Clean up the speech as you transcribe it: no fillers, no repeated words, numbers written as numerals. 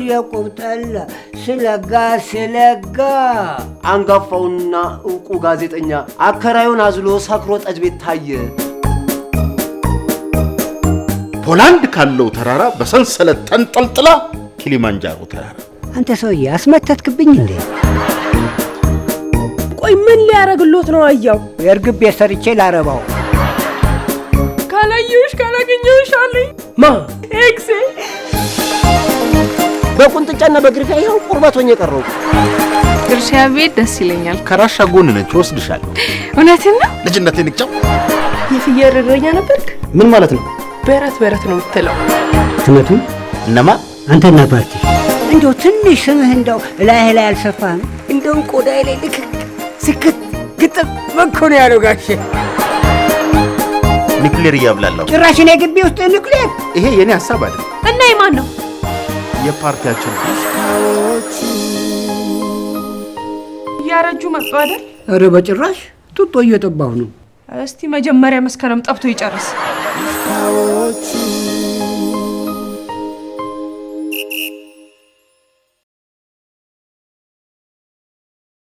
የቆጠል ስለጋ አንጋፋውና ዕውቁ ጋዜጠኛ አከራዩን አዝሎ ሰክሮ ጠጅ ቤት ታየ። ፖላንድ ካለው ተራራ በሰንሰለት ተንጠልጥላ ኪሊማንጃሮ ተራራ። አንተ ሰውዬ አስመተትክብኝ እንዴ? ቆይ ምን ሊያረግሎት ነው? አያው የርግብ የሰርቼ ላረባው ካላየሁሽ ካላገኘሁሽ አለኝ ማ ኤክሴ በቁንጥጫና በግርፋ ይኸው ቁርበት ሆኜ ቀረው። እርሻ ቤት ደስ ይለኛል። ከራሻ ጎን ነች ወስድሻለሁ። እውነትና ልጅነቴን ንቅጫው። የፍየል እረኛ ነበርክ? ምን ማለት ነው? በረት ነው የምትለው። ትመቱ እነማ አንተና ፓርቲ እንደው ትንሽ ስምህ እንደው ላይ አልሰፋህም? እንደው ቆዳዬ ላይ ልክ ስክት ግጥም መኮን ያለው ጋሼ ኒክሌር እያብላለሁ። ጭራሽ እኔ ግቢ ውስጥ ኒክሌር? ይሄ የኔ ሐሳብ አይደል። እና የማን ነው? የፓርቲያችን ያረጁ መጥቶ አይደል? ኧረ በጭራሽ ጡጦ እየጠባሁ ነው። እስቲ መጀመሪያ መስከረም ጠብቶ ይጨርስ።